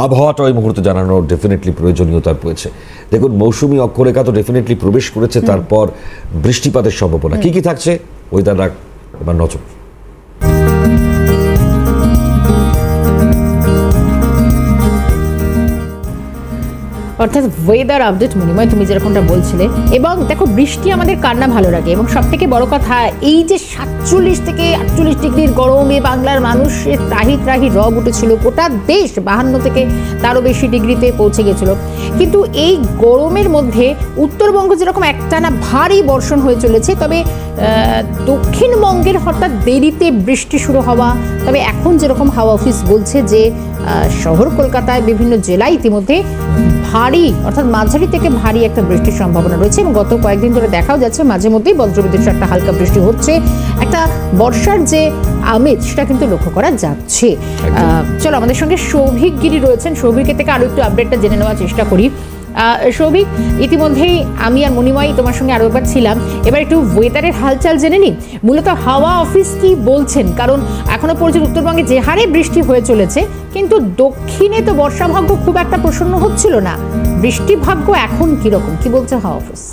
আবহাওয়াটা ওই মুহূর্তে জানানোর ডেফিনেটলি প্রয়োজনীয়তা রয়েছে। দেখুন, মৌসুমি অক্ষরেখা তো ডেফিনেটলি প্রবেশ করেছে, তারপর বৃষ্টিপাতের সম্ভাবনা কি কি থাকছে ওয়েদার এবার নজর। অর্থাৎ ওয়েদার আপডেট মনিময়, তুমি যেরকমটা বলছিলে, এবং দেখো বৃষ্টি আমাদের কার না ভালো লাগে, এবং সব থেকে বড় কথা এই যে 47 থেকে 48 ডিগ্রির গরমে বাংলার মানুষের ত্রাহি ত্রাহি রব উঠেছিল, গোটা দেশ 52 থেকে তারও বেশি ডিগ্রিতে পৌঁছে গেছিল। কিন্তু এই গরমের মধ্যে উত্তরবঙ্গ যেরকম একটানা ভারী বর্ষণ হয়ে চলেছে, তবে দক্ষিণবঙ্গের হঠাৎ দেরিতে বৃষ্টি শুরু হওয়া, তবে এখন যেরকম হাওয়া অফিস বলছে যে শহর কলকাতায় বিভিন্ন জেলায় ইতিমধ্যে ভারী অর্থাৎ মাঝারি থেকে ভারী একটা বৃষ্টির সম্ভাবনা রয়েছে, এবং গত কয়েকদিন ধরে দেখাও যাচ্ছে মাঝে মধ্যেই বজ্রবিদ্যুৎ সহ একটা হালকা বৃষ্টি হচ্ছে। একটা বর্ষার যে আমেজ সেটা কিন্তু লক্ষ্য করা যাচ্ছে। চলো, আমাদের সঙ্গে সৌভিক গিরি রয়েছেন, সৌভিকের থেকে আরো একটু আপডেটটা জেনে নেওয়ার চেষ্টা করি। সৌভিক, ইতিমধ্যেই আমি আর মনিময় তোমার সঙ্গে আরো একবার ছিলাম, এবার একটু ওয়েদারের হালচাল জেনে নিই। মূলত হাওয়া অফিস কি বলছেন, কারণ এখনো পর্যন্ত উত্তরবঙ্গে যে হারে বৃষ্টি হয়ে চলেছে, কিন্তু দক্ষিণে তো বর্ষা ভাগ্য খুব একটা প্রসন্ন হচ্ছিল না, বৃষ্টি ভাগ্য এখন কিরকম, কি বলছে হাওয়া অফিস?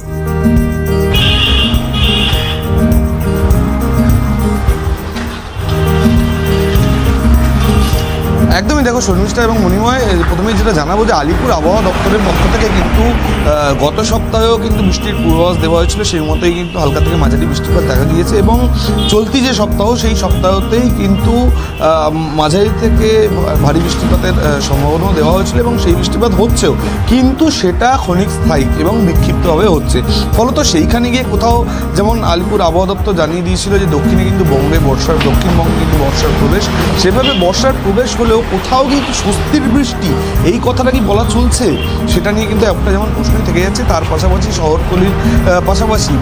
একদমই, দেখো শর্মিষ্ঠা এবং মণিময়, প্রথমেই যেটা জানাবো যে আলিপুর আবহাওয়া দপ্তরের পক্ষ থেকে কিন্তু গত সপ্তাহেও কিন্তু বৃষ্টির পূর্বাভাস দেওয়া হয়েছিল, সেই মতোই কিন্তু হালকা থেকে মাঝারি বৃষ্টিপাত দেখা গিয়েছে, এবং চলতি যে সপ্তাহ সেই সপ্তাহতেই কিন্তু মাঝারি থেকে ভারী বৃষ্টিপাতের সম্ভাবনাও দেওয়া হয়েছিল, এবং সেই বৃষ্টিপাত হচ্ছেও, কিন্তু সেটা ক্ষণিক স্থায়ী এবং বিক্ষিপ্তভাবে হচ্ছে। ফলত সেইখানে গিয়ে কোথাও, যেমন আলিপুর আবহাওয়া দপ্তর জানিয়ে দিয়েছিল যে দক্ষিণে কিন্তু দক্ষিণবঙ্গে কিন্তু বর্ষার প্রবেশ, সেভাবে বর্ষার প্রবেশ হলেও কোথাও কিন্তু স্বস্তির বৃষ্টি এই কথাটা কি বলা চলছে, সেটা নিয়ে কিন্তু একটা যেমন প্রশ্ন থেকে যাচ্ছে। তার পাশাপাশি শহরতলির পাশাপাশি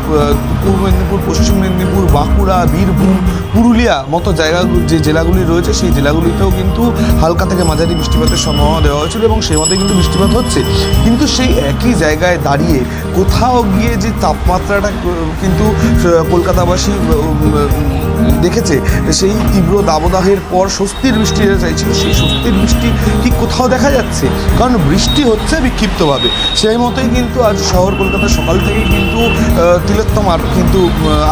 পূর্ব মেদিনীপুর, পশ্চিম মেদিনীপুর, বাঁকুড়া, বীরভূম, পুরুলিয়া মতো যে জেলাগুলি রয়েছে সেই জেলাগুলিতেও কিন্তু হালকা থেকে মাঝারি বৃষ্টিপাতের সম্ভাবনা দেওয়া হয়েছিল, এবং সেই মতোই কিন্তু বৃষ্টিপাত হচ্ছে। কিন্তু সেই একই জায়গায় দাঁড়িয়ে কোথাও গিয়ে যে তাপমাত্রাটা কিন্তু কলকাতাবাসী দেখেছে, সেই তীব্র দাবদাহের পর স্বস্তির বৃষ্টি যেটা চাইছিল, সেই স্বস্তির বৃষ্টি ঠিক কোথাও দেখা যাচ্ছে, কারণ বৃষ্টি হচ্ছে বিক্ষিপ্তভাবে। সেই মতোই কিন্তু আজ শহর কলকাতা সকাল থেকেই কিন্তু তিলোত্তমার কিন্তু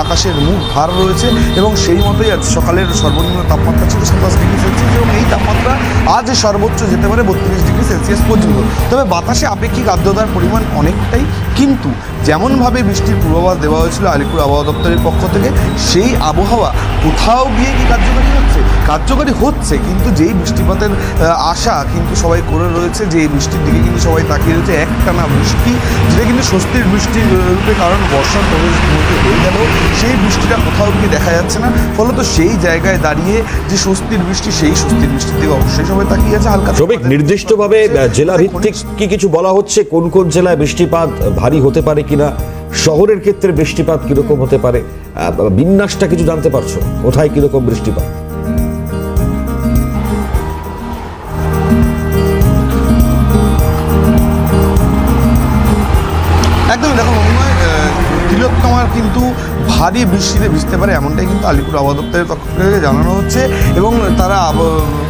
আকাশের মুখ ভার রয়েছে, এবং সেই মতোই আজ সকালের সর্বনিম্ন তাপমাত্রা ছিল 27 ডিগ্রি সেলসিয়াস, এবং এই তাপমাত্রা আজ সর্বোচ্চ যেতে পারে 32 ডিগ্রি সেলসিয়াস পর্যন্ত। তবে বাতাসে আপেক্ষিক আর্দ্রতার পরিমাণ অনেকটাই, কিন্তু যেমনভাবে বৃষ্টির পূর্বাভাস দেওয়া হয়েছিল আলিপুর আবহাওয়া দপ্তরের পক্ষ থেকে, সেই আবহাওয়া কোথাও গিয়ে কি কার্যকারী হচ্ছে, কিন্তু যেই বৃষ্টিপাতের আশা কিন্তু সবাই করে রয়েছে, যে এই বৃষ্টির দিকে কিন্তু সবাই তাকিয়ে রয়েছে, একটানা বৃষ্টি যেটা কিন্তু স্বস্তির বৃষ্টির রূপে, কারণ বর্ষার প্রবেশ হয়ে গেলেও সেই বৃষ্টিটা কোথাও গিয়ে দেখা যাচ্ছে না। ফলত সেই জায়গায় দাঁড়িয়ে যে স্বস্তির বৃষ্টি, সেই স্বস্তির বৃষ্টির দিকে অবশ্যই সবাই তাকিয়ে আছে। হালকা নির্দিষ্টভাবে জেলা ভিত্তিক কি কিছু বলা হচ্ছে, কোন কোন জেলায় বৃষ্টিপাত ভারী হতে পারে কিনা, শহরের ক্ষেত্রে বৃষ্টিপাত কিরকম হতে পারে, বিন্যাসটা কিছু জানতে পারছো, কোথায় কিরকম বৃষ্টিপাত? একদমই, দেখো মনিময়, তিলোত্তমার কিন্তু ভারী বৃষ্টিতে ভিজতে পারে এমনটাই কিন্তু আলিপুর আবহাওয়া দপ্তরের পক্ষ থেকে জানানো হচ্ছে, এবং তারা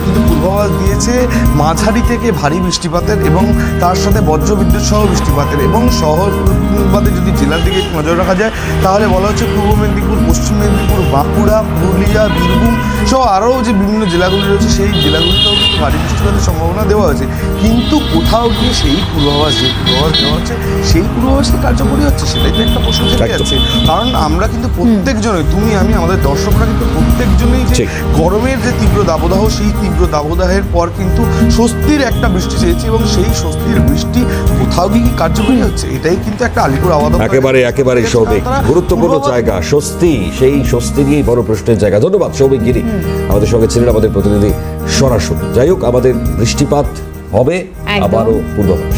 কিন্তু পূর্বাভাস দিয়েছে মাঝারি থেকে ভারী বৃষ্টিপাতের, এবং তার সাথে বজ্রবিদ্যুৎ সহ বৃষ্টিপাতের। এবং শহর বাদে যদি জেলার দিকে নজর রাখা যায়, তাহলে বলা হচ্ছে পূর্ব মেদিনীপুর, পশ্চিম মেদিনীপুর, বাঁকুড়া, পুরুলিয়া, বীরভূম সহ আরও যে বিভিন্ন জেলাগুলি রয়েছে সেই জেলাগুলিতেও কিন্তু ভারী বৃষ্টিপাতের সম্ভাবনা দেওয়া হয়েছে, কিন্তু কোথাও গিয়ে সেই পূর্বাভাস দেওয়া হচ্ছে সেই পূর্বাভাস কার্যকরী হচ্ছে, সেটাই তো একটা প্রশ্ন থেকে যাচ্ছে। কারণ আমরা কিন্তু প্রত্যেকজনই, তুমি আমি আমাদের দর্শকরা কিন্তু প্রত্যেকজনই যে গরমের যে তীব্র দাবদাহ, সেই তীব্র দাবদাহের পর কিন্তু স্বস্তির একটা বৃষ্টি চেয়েছি, এবং সেই স্বস্তির বৃষ্টি কোথাও গিয়ে কি কার্যকরী হচ্ছে, এটাই কিন্তু একটা আলিপুর আবহাওয়া একেবারে সৌভিক, গুরুত্বপূর্ণ জায়গা স্বস্তি, সেই স্বস্তি নিয়েই বড় প্রশ্নের জায়গা। ধন্যবাদ সৌভিক গিরি, আমাদের সঙ্গে ছিলেন আমাদের প্রতিনিধি সরাসরি। যাই হোক, আমাদের বৃষ্টিপাত হবে আবারও পূর্বাভাস।